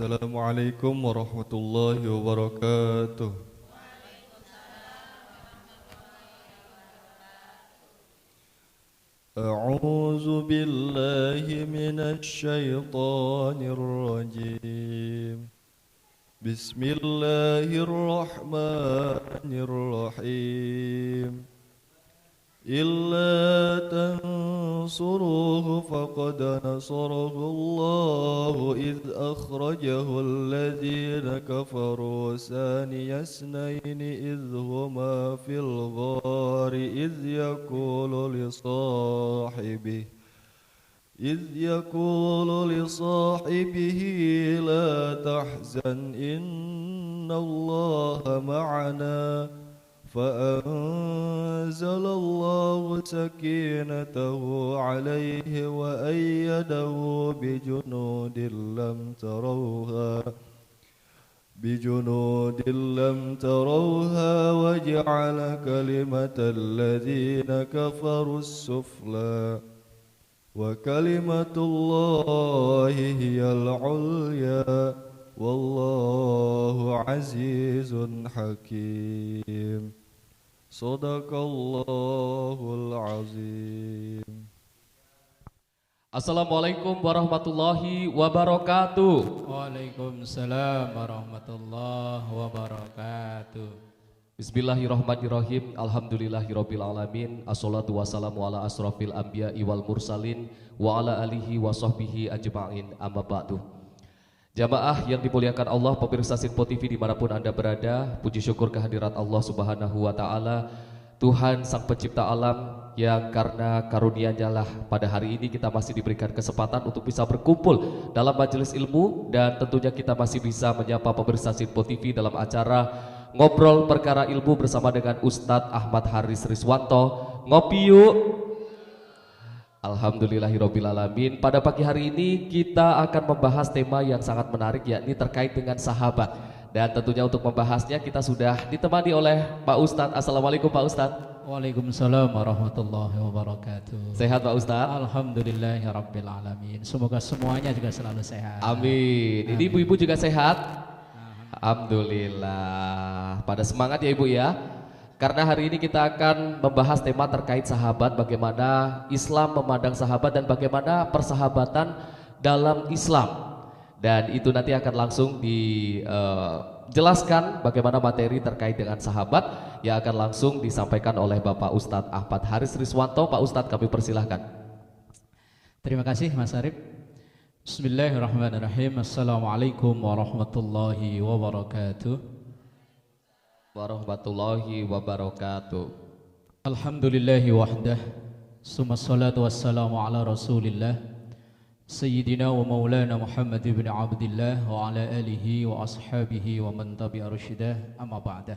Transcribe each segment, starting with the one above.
Assalamualaikum warahmatullahi wabarakatuh. أعوذ بالله من الشيطان الرجيم. بسم الله الرحمن الرحيم. إلا تنصروه فقد نصره الله إذ أخرجه الذين كفروا ثاني اثنين إذ هما في الغار إذ يقول لصاحبه لا تحزن إن الله معنا فأنزل الله سكينته عليه وأيده بجنود لم تروها وجعل كلمة الذين كفروا السفلى وكلمة الله هي العليا والله عزيز حكيم صدق الله العظيم. Assalamualaikum warahmatullahi wabarakatuh. Waalaikumsalam warahmatullahi wabarakatuh. Bismillahirrahmanirrahim. Alhamdulillahirabbil alamin. Assalatu wassalamu ala asrofil anbiya'i wal mursalin wa ala alihi wa sahbihi ajma'in. Amma ba'du. Jamaah yang dimuliakan Allah, pemirsa Sinpo TV dimanapun Anda berada, puji syukur kehadirat Allah Subhanahu wa Ta'ala, Tuhan Sang Pencipta Alam, yang karena karunia-Nya lah pada hari ini kita masih diberikan kesempatan untuk bisa berkumpul dalam majelis ilmu, dan tentunya kita masih bisa menyapa pemirsa Sinpo TV dalam acara Ngobrol Perkara Ilmu bersama dengan Ustadz Ahmad Haris Riswanto. Ngopi yuk. Alhamdulillahirrabbilalamin. Pada pagi hari ini kita akan membahas tema yang sangat menarik, yakni terkait dengan sahabat. Dan tentunya untuk membahasnya kita sudah ditemani oleh Pak Ustadz. Assalamualaikum Pak Ustadz. Waalaikumsalam warahmatullahi wabarakatuh. Sehat Pak Ustadz? Alhamdulillahirabbil alamin. Semoga semuanya juga selalu sehat. Amin. Ini ibu-ibu juga sehat? Alhamdulillah. Pada semangat ya ibu ya. Karena hari ini kita akan membahas tema terkait sahabat, bagaimana Islam memandang sahabat dan bagaimana persahabatan dalam Islam. Dan itu nanti akan langsung dijelaskan bagaimana materi terkait dengan sahabat yang akan langsung disampaikan oleh Bapak Ustadz Ahmad Haris Riswanto. Pak Ustadz, kami persilahkan. Terima kasih Mas Arif. Bismillahirrahmanirrahim. Assalamualaikum warahmatullahi wabarakatuh. Warahmatullahi wabarakatuh. Alhamdulillahi wahdah. Summa salatu wassalamu ala rasulillah Sayyidina wa maulana Muhammad ibn Abdillah wa ala alihi wa ashabihi wa man tabi'a rusyidah, amma ba'dah.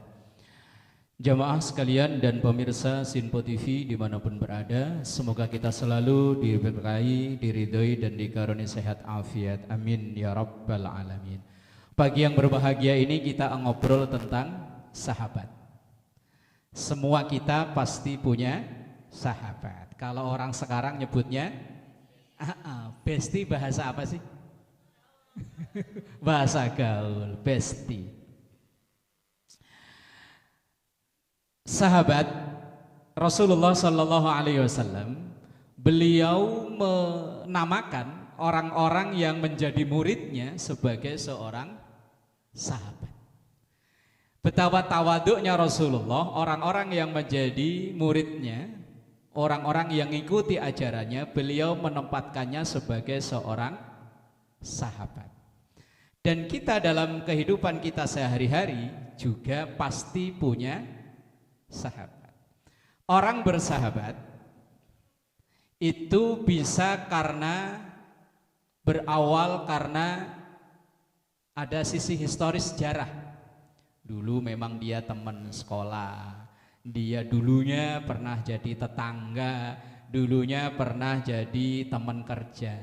Jamaah sekalian dan pemirsa Sinpo TV dimanapun berada, semoga kita selalu diberkahi, diridhoi dan dikaruniai sehat afiat. Amin ya rabbal alamin. Pagi yang berbahagia ini kita ngobrol tentang sahabat. Semua kita pasti punya sahabat. Kalau orang sekarang nyebutnya bestie, bahasa apa sih? Bahasa gaul, bestie. Sahabat Rasulullah Sallallahu Alaihi Wasallam, beliau menamakan orang-orang yang menjadi muridnya sebagai seorang sahabat. Betapa tawaduknya Rasulullah, orang-orang yang menjadi muridnya, orang-orang yang mengikuti ajarannya, beliau menempatkannya sebagai seorang sahabat. Dan kita dalam kehidupan kita sehari-hari juga pasti punya sahabat. Orang bersahabat itu bisa berawal karena ada sisi historis sejarah. Dulu memang dia teman sekolah, dia dulunya pernah jadi tetangga, dulunya pernah jadi teman kerja.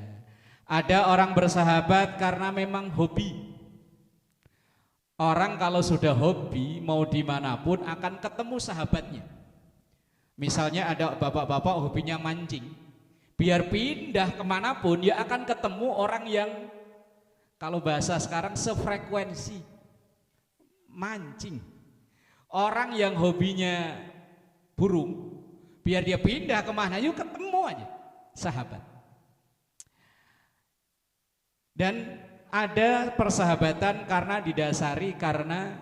Ada orang bersahabat karena memang hobi. Orang kalau sudah hobi mau dimanapun akan ketemu sahabatnya. Misalnya ada bapak-bapak hobinya mancing, biar pindah kemanapun ya akan ketemu orang yang Kalau bahasa sekarang sefrekuensi, mancing. Orang yang hobinya burung, biar dia pindah kemana yuk ketemu aja sahabat. Dan ada persahabatan karena didasari karena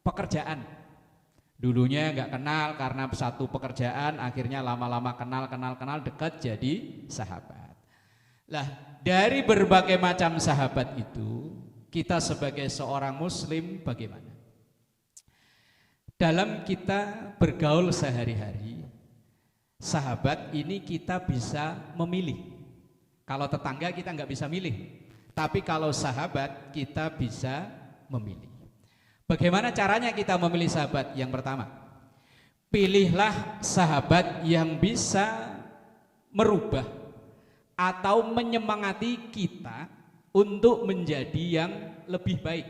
pekerjaan. Dulunya nggak kenal karena satu pekerjaan, akhirnya lama-lama kenal dekat jadi sahabat. Lah, dari berbagai macam sahabat itu, kita sebagai seorang muslim bagaimana? Dalam kita bergaul sehari-hari, sahabat ini kita bisa memilih. Kalau tetangga kita nggak bisa milih, tapi kalau sahabat kita bisa memilih. Bagaimana caranya kita memilih sahabat? Yang pertama, pilihlah sahabat yang bisa merubah atau menyemangati kita untuk menjadi yang lebih baik.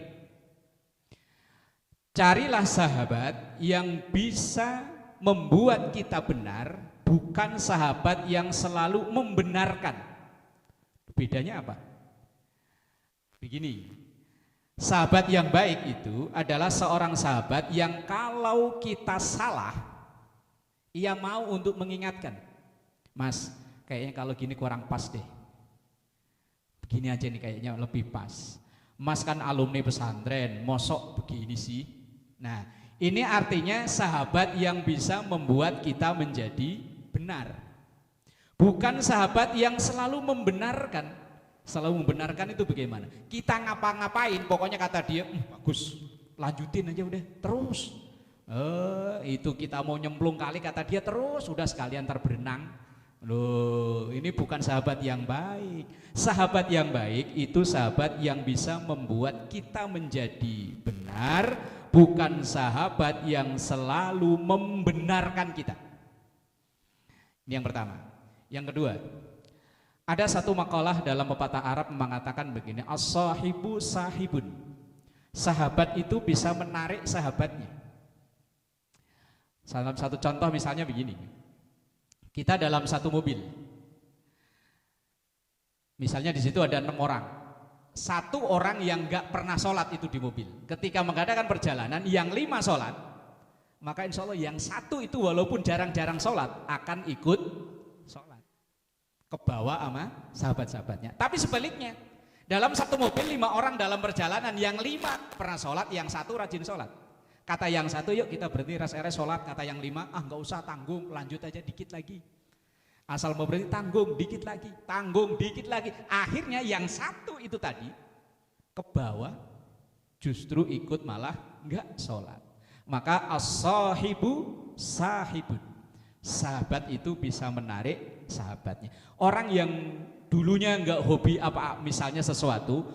Carilah sahabat yang bisa membuat kita benar, bukan sahabat yang selalu membenarkan. Bedanya apa? Begini, sahabat yang baik itu adalah seorang sahabat yang kalau kita salah, ia mau untuk mengingatkan. Mas, kayaknya kalau gini kurang pas deh. Begini aja nih kayaknya lebih pas. Mas kan alumni pesantren, mosok begini sih. Nah, ini artinya sahabat yang bisa membuat kita menjadi benar. Bukan sahabat yang selalu membenarkan. Selalu membenarkan itu bagaimana? Kita ngapa-ngapain, pokoknya kata dia, bagus, lanjutin aja udah, terus. Itu kita mau nyemplung kali, kata dia terus, udah sekalian terberenang. Loh, ini bukan sahabat yang baik. Sahabat yang baik itu sahabat yang bisa membuat kita menjadi benar, bukan sahabat yang selalu membenarkan kita. Ini yang pertama. Yang kedua, ada satu makalah dalam pepatah Arab mengatakan begini, as-sahibu sahibun. Sahabat itu bisa menarik sahabatnya. Salah satu contoh misalnya begini. Kita dalam satu mobil. Misalnya di situ ada 6 orang. Satu orang yang enggak pernah sholat itu di mobil. Ketika mengadakan perjalanan yang 5 sholat, maka insya Allah yang satu itu walaupun jarang-jarang sholat akan ikut sholat. Kebawa sama sahabat-sahabatnya. Tapi sebaliknya, dalam satu mobil 5 orang dalam perjalanan, yang 5 pernah sholat, yang satu rajin sholat. Kata yang satu, yuk kita berhenti rest-rest sholat. Kata yang 5, enggak usah, tanggung, lanjut aja dikit lagi. Asal mau berhenti, tanggung dikit lagi, tanggung dikit lagi. Akhirnya yang satu itu tadi ke bawah, justru ikut malah enggak sholat. Maka as-sahibu sahibun. Sahabat itu bisa menarik sahabatnya. Orang yang dulunya enggak hobi apa misalnya sesuatu,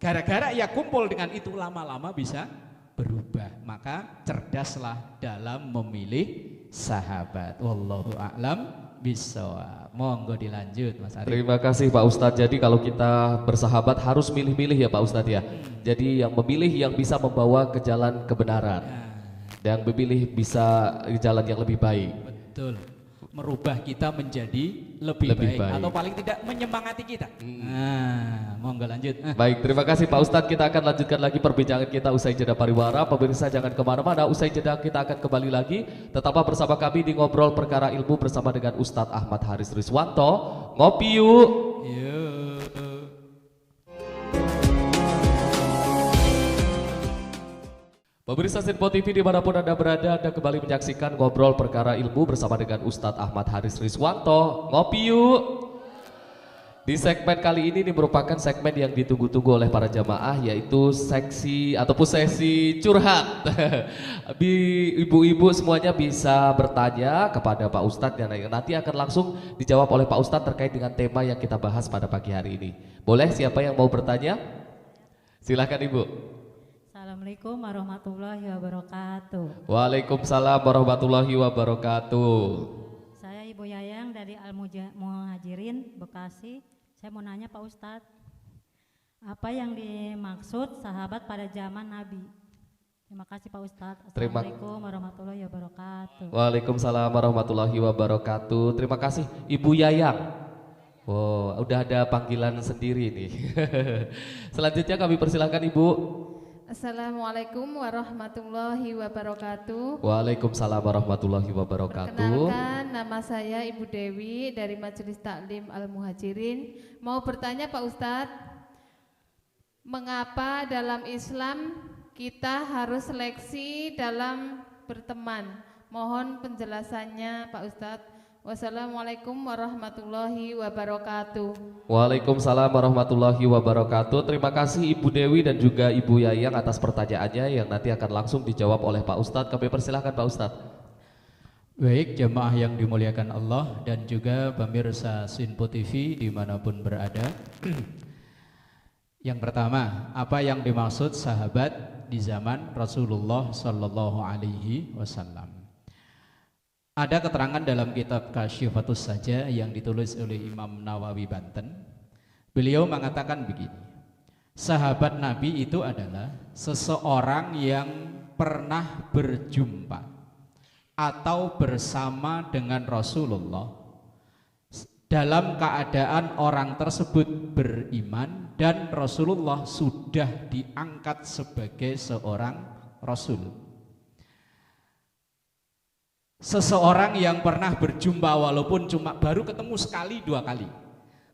gara-gara ya kumpul dengan itu, lama-lama bisa berubah. Maka cerdaslah dalam memilih sahabat. Wallahu a'lam bishawab. Monggo dilanjut Mas Arif. Terima kasih Pak Ustadz. Jadi kalau kita bersahabat harus milih-milih ya Pak Ustadz ya. Jadi yang memilih yang bisa membawa ke jalan kebenaran. Dan memilih bisa ke jalan yang lebih baik. Betul. Merubah kita menjadi lebih baik atau paling tidak menyemangati kita. Nah, monggo lanjut. Baik, terima kasih Pak Ustadz. Kita akan lanjutkan lagi perbincangan kita usai jeda pariwara. Pemirsa jangan kemana-mana. Usai jeda kita akan kembali lagi. Tetaplah bersama kami di Ngobrol Perkara Ilmu bersama dengan Ustadz Ahmad Haris Riswanto. Ngopi yuk. Pemirsa Sinpo TV dimanapun Anda berada, Anda kembali menyaksikan Ngobrol Perkara Ilmu bersama dengan Ustadz Ahmad Haris Riswanto. Ngopi yuk. Di segmen kali ini merupakan segmen yang ditunggu-tunggu oleh para jamaah, yaitu seksi ataupun sesi curhat. Ibu-ibu semuanya bisa bertanya kepada Pak Ustadz yang nanti akan langsung dijawab oleh Pak Ustadz terkait dengan tema yang kita bahas pada pagi hari ini. Boleh, siapa yang mau bertanya? Silakan Ibu. Assalamualaikum warahmatullahi wabarakatuh. Waalaikumsalam warahmatullahi wabarakatuh. Saya Ibu Yayang dari Al-Muhajirin, Bekasi. Saya mau nanya Pak Ustadz, apa yang dimaksud sahabat pada zaman Nabi? Terima kasih Pak Ustadz. Assalamualaikum warahmatullahi wabarakatuh. Waalaikumsalam warahmatullahi wabarakatuh. Terima kasih Ibu Yayang. Oh, udah ada panggilan sendiri nih. Selanjutnya kami persilahkan Ibu. Assalamualaikum warahmatullahi wabarakatuh. Waalaikumsalam warahmatullahi wabarakatuh. Perkenalkan, nama saya Ibu Dewi dari Majelis Taklim Al-Muhajirin. Mau bertanya Pak Ustadz, mengapa dalam Islam kita harus seleksi dalam berteman? Mohon penjelasannya Pak Ustadz. Wassalamualaikum warahmatullahi wabarakatuh. Waalaikumsalam warahmatullahi wabarakatuh. Terima kasih Ibu Dewi dan juga Ibu Yayang atas pertanyaannya yang nanti akan langsung dijawab oleh Pak Ustadz. Kami persilahkan Pak Ustadz. Baik, jemaah yang dimuliakan Allah dan juga pemirsa Sinpo TV dimanapun berada. Yang pertama, apa yang dimaksud sahabat di zaman Rasulullah Sallallahu Alaihi Wasallam? Ada keterangan dalam kitab Kasyifatus Saja yang ditulis oleh Imam Nawawi Banten. Beliau mengatakan begini, sahabat Nabi itu adalah seseorang yang pernah berjumpa atau bersama dengan Rasulullah dalam keadaan orang tersebut beriman dan Rasulullah sudah diangkat sebagai seorang Rasul. Seseorang yang pernah berjumpa walaupun cuma baru ketemu sekali dua kali.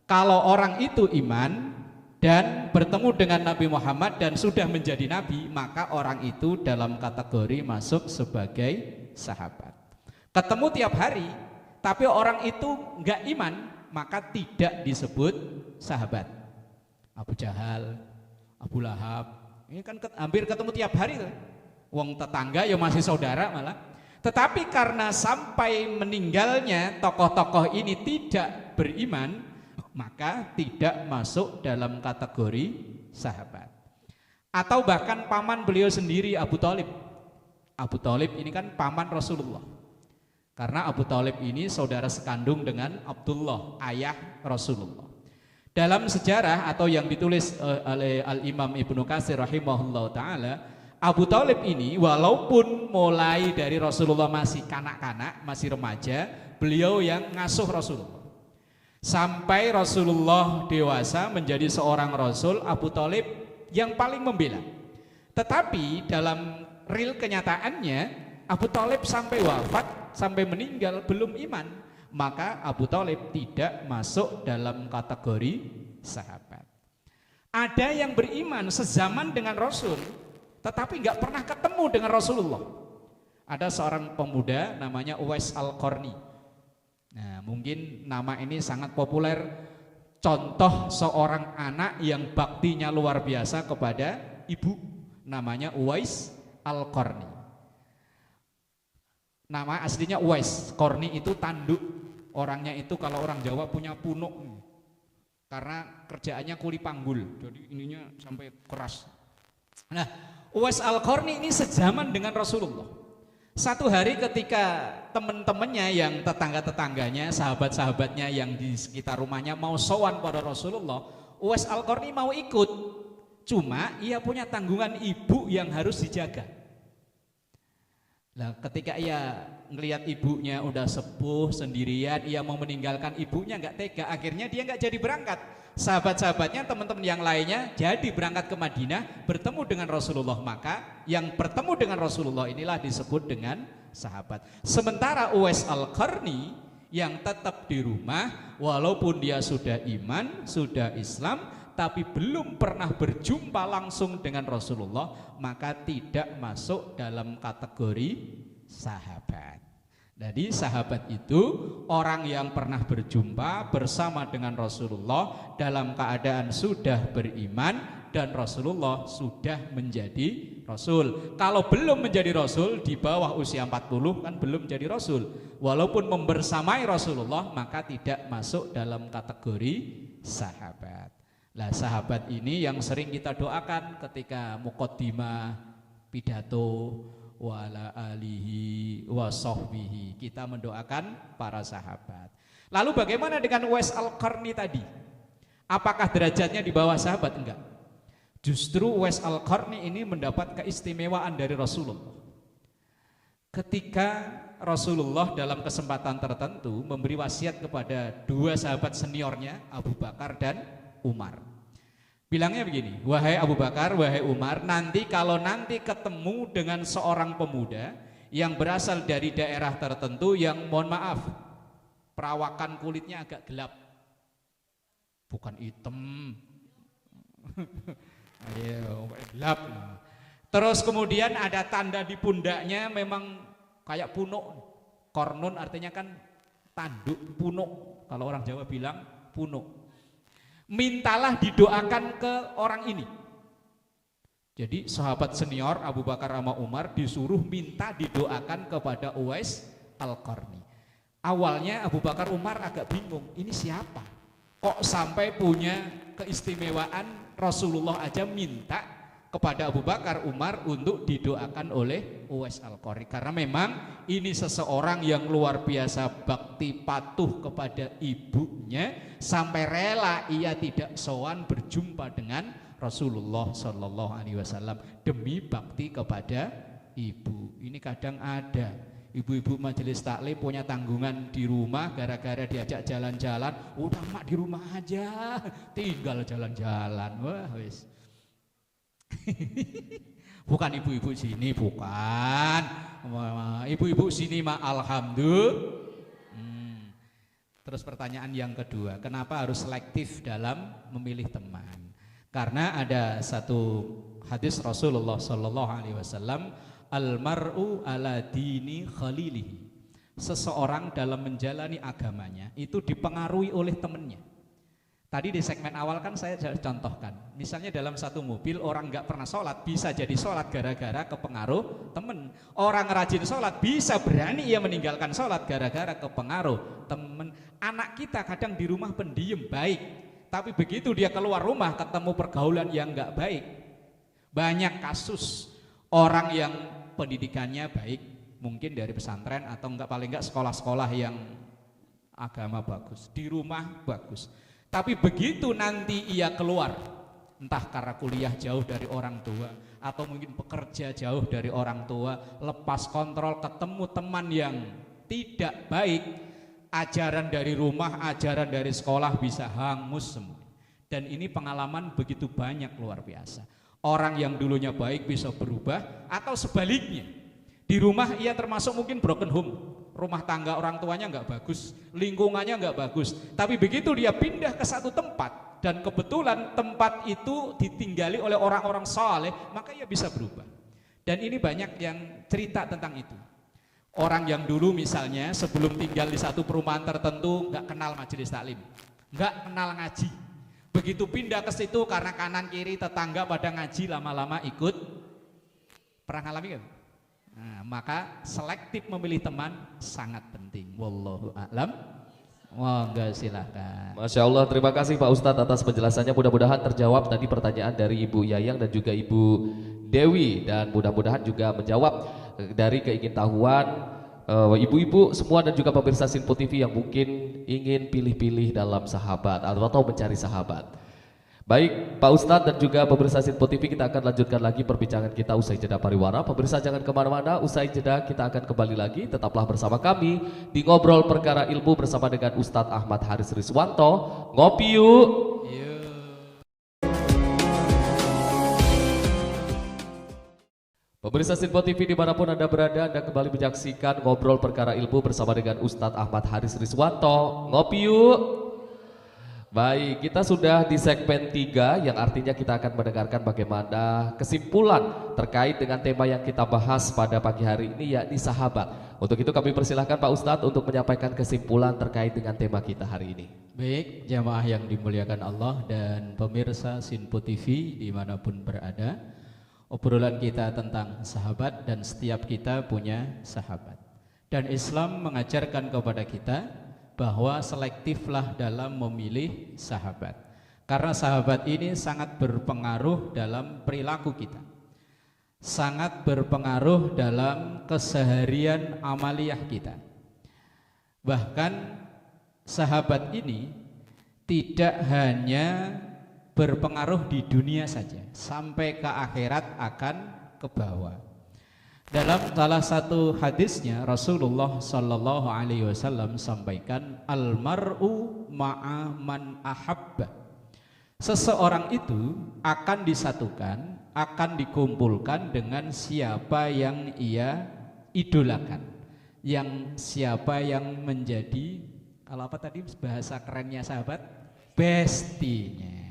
Kalau orang itu iman dan bertemu dengan Nabi Muhammad dan sudah menjadi Nabi, maka orang itu dalam kategori masuk sebagai sahabat. Ketemu tiap hari, tapi orang itu enggak iman, maka tidak disebut sahabat. Abu Jahal, Abu Lahab, ini kan hampir ketemu tiap hari tuh. Wong tetangga ya masih saudara malah. Tetapi karena sampai meninggalnya tokoh-tokoh ini tidak beriman, maka tidak masuk dalam kategori sahabat. Atau bahkan paman beliau sendiri Abu Thalib. Abu Thalib ini kan paman Rasulullah. Karena Abu Thalib ini saudara sekandung dengan Abdullah, ayah Rasulullah. Dalam sejarah atau yang ditulis oleh Al-Imam Ibnu Katsir rahimahullah ta'ala, Abu Thalib ini walaupun mulai dari Rasulullah masih kanak-kanak, masih remaja, beliau yang ngasuh Rasulullah. Sampai Rasulullah dewasa menjadi seorang Rasul, Abu Thalib yang paling membela. Tetapi dalam real kenyataannya, Abu Thalib sampai wafat, sampai meninggal belum iman. Maka Abu Thalib tidak masuk dalam kategori sahabat. Ada yang beriman sezaman dengan Rasul, tetapi nggak pernah ketemu dengan Rasulullah. Ada seorang pemuda namanya Uwais Al-Qarni. Nah, mungkin nama ini sangat populer. Contoh seorang anak yang baktinya luar biasa kepada ibu, namanya Uwais Al-Qarni. Nama aslinya Uwais, Qarni itu tanduk. Orangnya itu kalau orang Jawa punya punuk, karena kerjaannya kuli panggul, jadi ininya sampai keras. Nah, Uwais Al-Qarni ini sezaman dengan Rasulullah. Satu hari ketika teman-temannya yang tetangga-tetangganya, sahabat-sahabatnya yang di sekitar rumahnya mau sowan pada Rasulullah, Uwais Al-Qarni mau ikut. Cuma ia punya tanggungan ibu yang harus dijaga. Nah, ketika ia ngelihat ibunya udah sepuh sendirian, ia mau meninggalkan ibunya nggak tega, akhirnya dia nggak jadi berangkat. Sahabat-sahabatnya, teman-teman yang lainnya jadi berangkat ke Madinah bertemu dengan Rasulullah, maka yang bertemu dengan Rasulullah inilah disebut dengan sahabat. Sementara Uwais Al-Qarni yang tetap di rumah walaupun dia sudah iman, sudah Islam, tapi belum pernah berjumpa langsung dengan Rasulullah, maka tidak masuk dalam kategori sahabat. Jadi sahabat itu orang yang pernah berjumpa bersama dengan Rasulullah dalam keadaan sudah beriman dan Rasulullah sudah menjadi Rasul. Kalau belum menjadi Rasul, di bawah usia 40 kan belum jadi Rasul. Walaupun membersamai Rasulullah, maka tidak masuk dalam kategori sahabat. Nah, sahabat ini yang sering kita doakan ketika muqaddimah pidato wala alihi wa sahbihi, kita mendoakan para sahabat. Lalu bagaimana dengan Uwais Al-Qarni tadi? Apakah derajatnya di bawah sahabat? Enggak. Justru Uwais Al-Qarni ini mendapat keistimewaan dari Rasulullah. Ketika Rasulullah dalam kesempatan tertentu memberi wasiat kepada dua sahabat seniornya, Abu Bakar dan Umar. Bilangnya begini, wahai Abu Bakar, wahai Umar, nanti kalau nanti ketemu dengan seorang pemuda yang berasal dari daerah tertentu yang mohon maaf, perawakan kulitnya agak gelap, bukan hitam, ayo gelap. Terus kemudian ada tanda di pundaknya memang kayak punuk, kornun artinya kan tanduk, punuk, kalau orang Jawa bilang punuk. Mintalah didoakan ke orang ini. Jadi sahabat senior Abu Bakar sama Umar disuruh minta didoakan kepada Uwais Al-Qarni. Awalnya Abu Bakar Umar agak bingung, ini siapa? Kok sampai punya keistimewaan Rasulullah aja minta kepada Abu Bakar Umar untuk didoakan oleh Uwais Al-Qarni, karena memang ini seseorang yang luar biasa bakti patuh kepada ibunya sampai rela ia tidak sowan berjumpa dengan Rasulullah Shallallahu Alaihi Wasallam demi bakti kepada ibu. Ini kadang ada ibu-ibu majelis taklim punya tanggungan di rumah, gara-gara diajak jalan-jalan, udah mak di rumah aja, tinggal jalan-jalan, wah wis. Bukan ibu-ibu sini, bukan ibu-ibu sini mah alhamdulillah. Terus pertanyaan yang kedua, kenapa harus selektif dalam memilih teman? Karena ada satu hadis Rasulullah Sallallahu Alaihi Wasallam, almar'u ala dini khalilihi. Seseorang dalam menjalani agamanya itu dipengaruhi oleh temannya. Tadi di segmen awal kan saya contohkan, misalnya dalam satu mobil orang nggak pernah sholat bisa jadi sholat gara-gara kepengaruh temen. Orang rajin sholat bisa berani ia meninggalkan sholat gara-gara kepengaruh temen. Anak kita kadang di rumah pendiam baik, tapi begitu dia keluar rumah ketemu pergaulan yang nggak baik. Banyak kasus orang yang pendidikannya baik, mungkin dari pesantren atau enggak, paling enggak sekolah-sekolah yang agama bagus, di rumah bagus. Tapi begitu nanti ia keluar, entah karena kuliah jauh dari orang tua atau mungkin bekerja jauh dari orang tua, lepas kontrol ketemu teman yang tidak baik, ajaran dari rumah, ajaran dari sekolah bisa hangus semua. Dan ini pengalaman begitu banyak, luar biasa. Orang yang dulunya baik bisa berubah, atau sebaliknya, di rumah ia termasuk mungkin broken home, rumah tangga orang tuanya nggak bagus, lingkungannya nggak bagus, tapi begitu dia pindah ke satu tempat dan kebetulan tempat itu ditinggali oleh orang-orang saleh, maka ia bisa berubah. Dan ini banyak yang cerita tentang itu. Orang yang dulu misalnya sebelum tinggal di satu perumahan tertentu nggak kenal majelis taklim, nggak kenal ngaji, begitu pindah ke situ karena kanan kiri tetangga pada ngaji, lama-lama ikut. Pernah ngalami kan? Nah, maka selektif memilih teman sangat penting. Wallahu a'lam. Monggo silakan. Masya Allah, terima kasih Pak Ustadz atas penjelasannya. Mudah-mudahan terjawab tadi pertanyaan dari Ibu Yayang dan juga Ibu Dewi, dan mudah-mudahan juga menjawab dari keingintahuan ibu-ibu semua dan juga pemirsa Sinpo TV yang mungkin ingin pilih-pilih dalam sahabat atau mencari sahabat. Baik Pak Ustadz dan juga pemirsa Sinpo TV, kita akan lanjutkan lagi perbincangan kita usai jeda pariwara. Pemirsa jangan kemana-mana, usai jeda kita akan kembali lagi. Tetaplah bersama kami di Ngobrol Perkara Ilmu bersama dengan Ustadz Ahmad Haris Riswanto. Ngopi yuk. Pemirsa Sinpo TV dimanapun Anda berada, Anda kembali menyaksikan Ngobrol Perkara Ilmu bersama dengan Ustadz Ahmad Haris Riswanto. Ngopi yuk. Baik, kita sudah di segmen 3 yang artinya kita akan mendengarkan bagaimana kesimpulan terkait dengan tema yang kita bahas pada pagi hari ini, yakni sahabat. Untuk itu kami persilahkan Pak Ustadz untuk menyampaikan kesimpulan terkait dengan tema kita hari ini. Baik, jamaah yang dimuliakan Allah dan pemirsa Sinpo TV dimanapun berada, obrolan kita tentang sahabat dan setiap kita punya sahabat. Dan Islam mengajarkan kepada kita bahwa selektiflah dalam memilih sahabat, karena sahabat ini sangat berpengaruh dalam perilaku kita, sangat berpengaruh dalam keseharian amaliyah kita. Bahkan sahabat ini tidak hanya berpengaruh di dunia saja, sampai ke akhirat akan ke bawah. Dalam salah satu hadisnya Rasulullah Sallallahu Alaihi Wasallam sampaikan, almar'u ma'a man ahabba. Seseorang itu akan disatukan, akan dikumpulkan dengan siapa yang ia idolakan, yang siapa yang menjadi, kalau apa tadi bahasa kerennya sahabat, bestinya.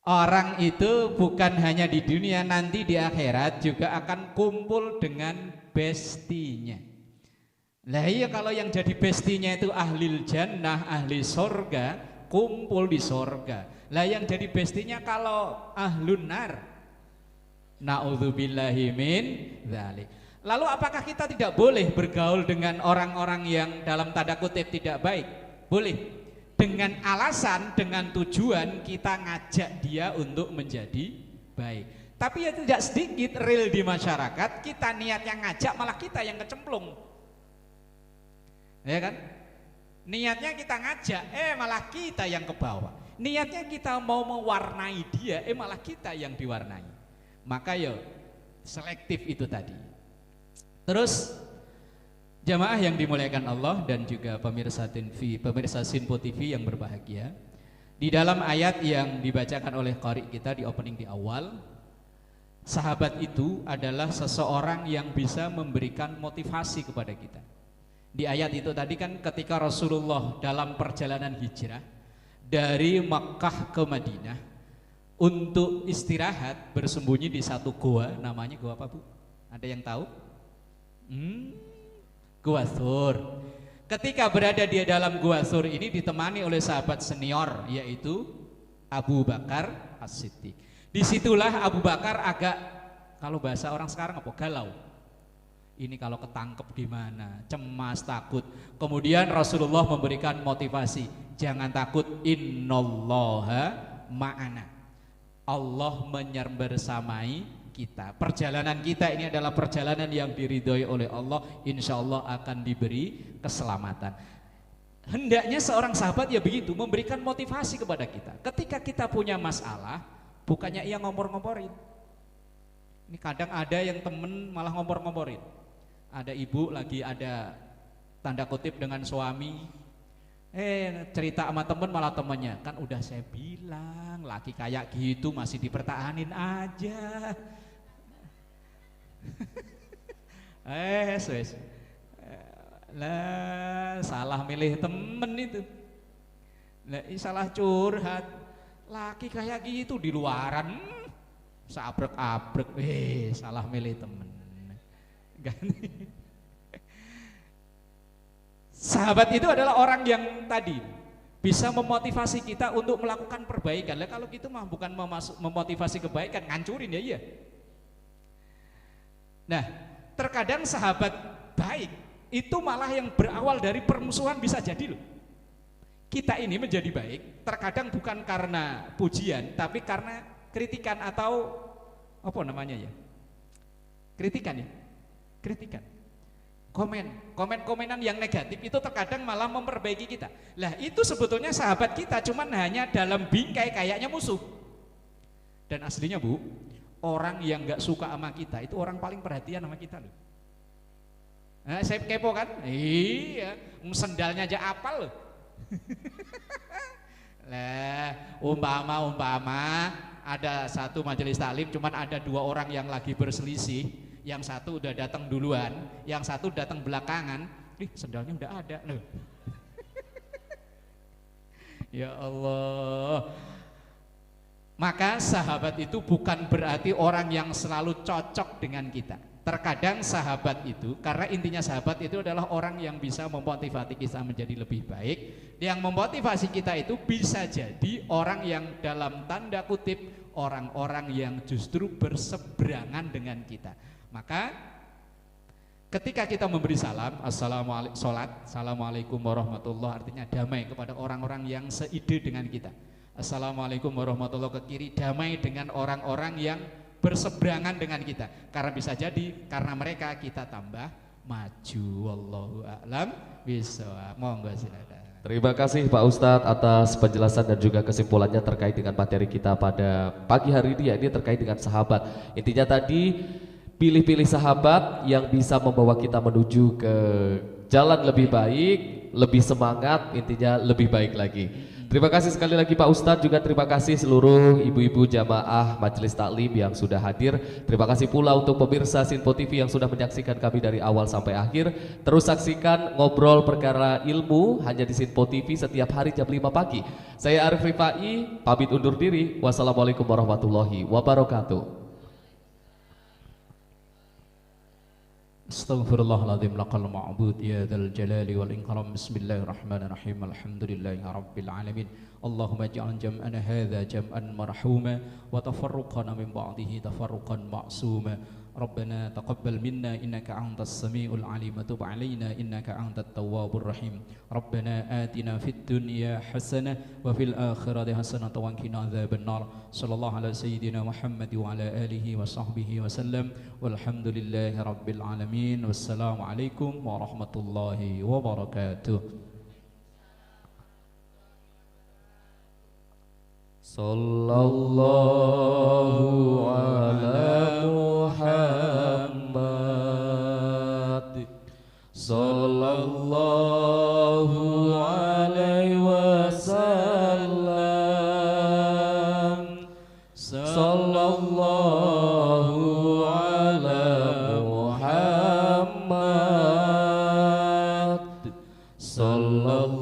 Orang itu bukan hanya di dunia, nanti di akhirat juga akan kumpul dengan bestinya. Lah iya, kalau yang jadi bestinya itu ahlil jannah, ahli sorga, kumpul di sorga. Lah yang jadi bestinya kalau ahlun nar, na'udzubillahi min dzalik. Lalu apakah kita tidak boleh bergaul dengan orang-orang yang dalam tanda kutip tidak baik? Boleh. Dengan alasan, dengan tujuan kita ngajak dia untuk menjadi baik. Tapi ya tidak sedikit real di masyarakat, kita niat yang ngajak malah kita yang kecemplung. Ya kan? Niatnya kita ngajak, malah kita yang ke bawah. Niatnya kita mau mewarnai dia, malah kita yang diwarnai. Maka ya selektif itu tadi. Terus jamaah yang dimuliakan Allah dan juga pemirsa Sinpo TV yang berbahagia, di dalam ayat yang dibacakan oleh qari kita di opening di awal, sahabat itu adalah seseorang yang bisa memberikan motivasi kepada kita. Di ayat itu tadi kan ketika Rasulullah dalam perjalanan hijrah dari Makkah ke Madinah untuk istirahat, bersembunyi di satu goa, namanya goa apa Bu? Ada yang tahu? Gua Thur. Ketika berada di dalam Gua Thur ini ditemani oleh sahabat senior, yaitu Abu Bakar As-Siddiq. Disitulah Abu Bakar agak, kalau bahasa orang sekarang apa, galau. Ini kalau ketangkep gimana, cemas, takut. Kemudian Rasulullah memberikan motivasi, jangan takut, innallaha ma'ana, Allah bersamai kita. Perjalanan kita ini adalah perjalanan yang diridhoi oleh Allah, insya Allah akan diberi keselamatan. Hendaknya seorang sahabat ya begitu, memberikan motivasi kepada kita. Ketika kita punya masalah, bukannya ia ngompor-ngomporin. Ini kadang ada yang temen malah ngompor-ngomporin. Ada ibu lagi ada tanda kutip dengan suami, cerita sama temen malah temennya, kan udah saya bilang laki kayak gitu masih dipertahanin aja. Lah salah milih temen itu. Lah salah curhat. Laki kayak gitu di luaran sabrek-abrek, salah milih temen. Sahabat itu adalah orang yang tadi bisa memotivasi kita untuk melakukan perbaikan. Lah kalau gitu mah bukan memotivasi kebaikan, ngancurin ya iya. Nah, terkadang sahabat baik itu malah yang berawal dari permusuhan bisa jadi loh. Kita ini menjadi baik terkadang bukan karena pujian, tapi karena kritikan atau apa namanya ya? Kritikan ya. Kritikan. Komen-komenan yang negatif itu terkadang malah memperbaiki kita. Lah itu sebetulnya sahabat kita, cuman hanya dalam bingkai kayaknya musuh. Dan aslinya Bu, orang yang gak suka sama kita itu orang paling perhatian sama kita loh. Nah, saya kepo kan? Iya, sendalnya aja apal loh. Lah umpama ada satu majelis taklim, cuman ada 2 orang yang lagi berselisih. Yang satu udah datang duluan, yang satu datang belakangan. Sendalnya udah ada loh. Ya Allah. Maka sahabat itu bukan berarti orang yang selalu cocok dengan kita. Terkadang sahabat itu, karena intinya sahabat itu adalah orang yang bisa memotivasi kita menjadi lebih baik. Yang memotivasi kita itu bisa jadi orang yang dalam tanda kutip orang-orang yang justru berseberangan dengan kita. Maka ketika kita memberi salam, assalamualaikum warahmatullahi, artinya damai kepada orang-orang yang seide dengan kita. Assalamualaikum warahmatullahi, ke kiri, damai dengan orang-orang yang berseberangan dengan kita. Karena bisa jadi karena mereka kita tambah maju. Wallahu a'lam bishawab. Monggo silakan. Terima kasih Pak Ustadz atas penjelasan dan juga kesimpulannya terkait dengan materi kita pada pagi hari ini, ya, ini terkait dengan sahabat. Intinya tadi pilih-pilih sahabat yang bisa membawa kita menuju ke jalan lebih baik, lebih semangat, intinya lebih baik lagi. Terima kasih sekali lagi Pak Ustadz, juga terima kasih seluruh ibu-ibu jamaah Majelis Taklim yang sudah hadir. Terima kasih pula untuk pemirsa Sinpo TV yang sudah menyaksikan kami dari awal sampai akhir. Terus saksikan ngobrol perkara ilmu hanya di Sinpo TV setiap hari jam 5 pagi. Saya Arif Rifai, pamit undur diri. Wassalamualaikum warahmatullahi wabarakatuh. Astaghfirullahaladzim laqal ma'bud ya dzal jalali wal ikram. Bismillahirrahmanirrahim. Alhamdulillahi rabbil alamin. Allahumma ij'al jam'ana hadza jam'an marhuma wa tafarruqana min ba'dihi tafarruqan ma'suma. Rabbana taqabbal minna innaka antas samiul alim wa tub alaina innaka antat tawwabur rahim. Rabbana atina fid dunya hasanah wa fil akhirati hasanah wa qina adzabannar. Sallallahu ala sayyidina Muhammad wa ala alihi wa sahbihi wa sallam. Walhamdulillahi rabbil alamin. Wassalamualaikum warahmatullahi wabarakatuh. Sallallahu ala Muhammad, sallallahu alaihi wasallam, sallallahu ala Muhammad, sallallahu